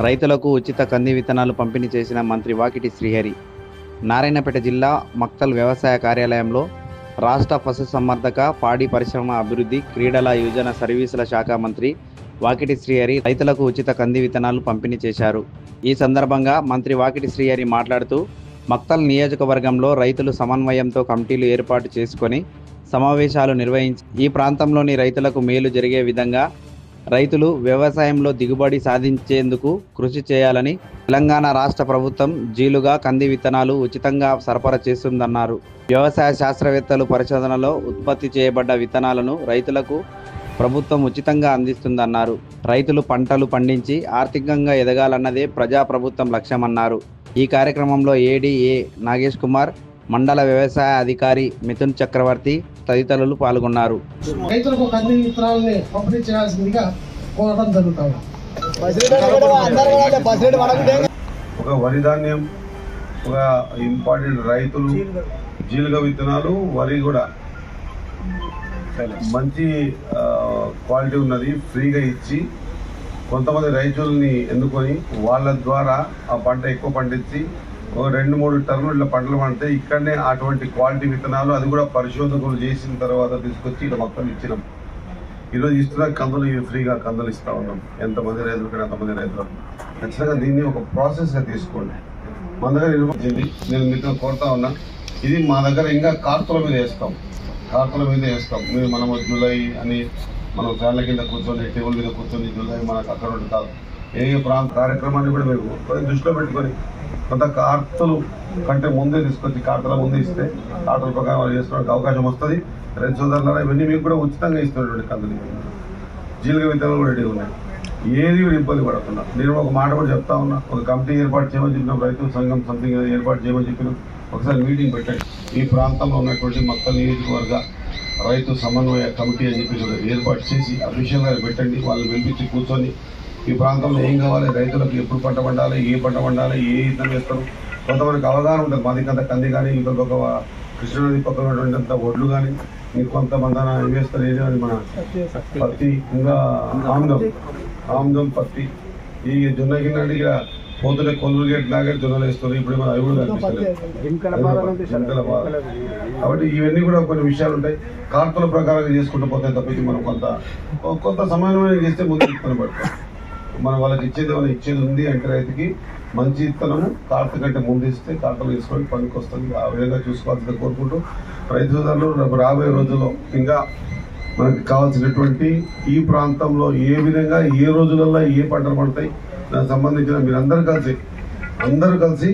రైతులకు ఉచిత కంది విత్తనాలు పంపిణీ చేసిన మంత్రి వాకిటి శ్రీహరి. నారాయణపేట జిల్లా మక్తల్ వ్యవసాయ కార్యాలయంలో రాష్ట్ర పశుసంవర్ధక, పాడి పరిశ్రమ అభివృద్ధి, క్రీడల, యువజన సర్వీసుల శాఖ మంత్రి వాకిటి శ్రీహరి రైతులకు ఉచిత కంది విత్తనాలు పంపిణీ చేశారు. ఈ సందర్భంగా మంత్రి వాకిటి శ్రీహరి మాట్లాడుతూ, మక్తల్ నియోజకవర్గంలో రైతులు సమన్వయంతో కమిటీలు ఏర్పాటు చేసుకొని సమావేశాలు నిర్వహించి ఈ ప్రాంతంలోని రైతులకు మేలు జరిగే విధంగా రైతులు వ్యవసాయంలో దిగుబడి సాధించేందుకు కృషి చేయాలని తెలంగాణ రాష్ట్ర ప్రభుత్వం జీలుగా కంది విత్తనాలు ఉచితంగా సరఫరా చేస్తుందన్నారు. వ్యవసాయ శాస్త్రవేత్తలు పరిశోధనలో ఉత్పత్తి చేయబడ్డ విత్తనాలను రైతులకు ప్రభుత్వం ఉచితంగా అందిస్తుందన్నారు. రైతులు పంటలు పండించి ఆర్థికంగా ఎదగాలన్నదే ప్రజాప్రభుత్వం లక్ష్యమన్నారు. ఈ కార్యక్రమంలో ఏడీఏ నాగేష్ కుమార్, మండల వ్యవసాయ అధికారి మిథున్ చక్రవర్తి తదితరులు పాల్గొన్నారు. రైతులకు కంది విత్తనాలని పంపిణీ చేయాల్సిందిగా కోరడం జరుగుతుంది. ఒక వరి ధాన్యం, ఒక ఇంపార్టెంట్ రైతులు జీలుగా విత్తనాలు, వరి కూడా మంచి క్వాలిటీ ఉన్నది ఫ్రీగా ఇచ్చి కొంతమంది రైతుల్ని ఎన్నుకొని వాళ్ళ ద్వారా ఆ పంట ఎక్కువ పండించి 2-3 టన్నుల ఇట్లా పంటలు పండితే ఇక్కడనే అటువంటి క్వాలిటీ విత్తనాలు అది కూడా పరిశోధకులు చేసిన తర్వాత తీసుకొచ్చి ఇక్కడ మొత్తం ఇచ్చినాం. ఈరోజు ఇస్తున్న కందులు ఫ్రీగా కందులు ఇస్తా ఉన్నాం. ఎంతమంది రైతులు ఇక్కడ అంతమంది రైతులు ఖచ్చితంగా దీన్ని ఒక ప్రాసెస్గా తీసుకోండి. మన దగ్గర నిర్వహించింది నేను మీతో కోరుతా ఉన్నా, ఇది మా దగ్గర ఇంకా కార్తుల మీద వేస్తాం. మీరు మనము జూలై అని మనం ఫ్యాన్ల కింద కూర్చొని టేబుల్ మీద కూర్చొని జూలై మనకు అక్కడ ఉంటుంది కాదు. ఏ ప్రాంత కార్యక్రమాన్ని కూడా మీరు దృష్టిలో పెట్టుకొని కొంత కార్తలు కంటే ముందే తీసుకొచ్చి కార్తల ముందే ఇస్తే కార్తల ప్రకారం వాళ్ళు చేసుకోవడానికి అవకాశం వస్తుంది. రైతు సోదరులారా, ఇవన్నీ మీకు కూడా ఉచితంగా ఇస్తున్నటువంటి కందులు, జీలుగా విత్తనాలు కూడా రెడీ ఉన్నాయి. ఏది కూడా ఇబ్బంది పడకుండా నేను ఒక మాట కూడా చెప్తా ఉన్నా, ఒక కమిటీ ఏర్పాటు చేయమని చెప్పినాం, రైతు సంఘం సంథింగ్ ఏర్పాటు చేయమని చెప్పినాం. ఒకసారి మీటింగ్ పెట్టండి. ఈ ప్రాంతంలో ఉన్నటువంటి మక్తల్ నియోజకవర్గ రైతు సమన్వయ కమిటీ అని చెప్పి ఏర్పాటు చేసి అఫీషియల్గా పెట్టండి. వాళ్ళు పిలిపించి కూర్చొని ఈ ప్రాంతంలో ఏం కావాలి, రైతులకు ఎప్పుడు పంట పండాలి, ఏ పంట పండాలి, ఏ ఇతను వేస్తారు, కొంతమందికి అవగాహన ఉంటుంది. మాదికంత కంది కానీ ఇంకొక కృష్ణానది పక్కన ఉన్నటువంటి ఒడ్లు కానీ ఇంకొంతమంది ఏం వేస్తారు, ఏది అని మన పత్తి, ఇంకా ఆముదం పత్తి, ఈ జొన్న గిన్నె ఇక పోతుంటే కొల్లు గేట్ లాగే జొన్నలు వేస్తారు. ఇప్పుడు మన అవి కూడా కనిపిస్తలేదు. కాబట్టి ఇవన్నీ కూడా కొన్ని విషయాలు ఉంటాయి. కార్తల ప్రకారంగా చేసుకుంటూ పోతే తప్పించి మనం కొంత సమన్వయం చేస్తే ముందు ఇత్తనం పడతాం. మనం వాళ్ళకి ఇచ్చేది ఉంది అంటే రైతుకి మంచి ఇత్తనము కార్త కంటే ముందు ఇస్తే కార్తలు వేసుకొని పనికి వస్తుంది. ఆ విధంగా చూసుకోవాల్సింది కోరుకుంటూ రైతు సోదరులు రాబోయే రోజుల్లో ఇంకా మనకి కావాల్సినటువంటి ఈ ప్రాంతంలో ఏ విధంగా ఏ రోజులలో ఏ పంటలు పడతాయి దానికి సంబంధించిన మీరందరూ కలిసి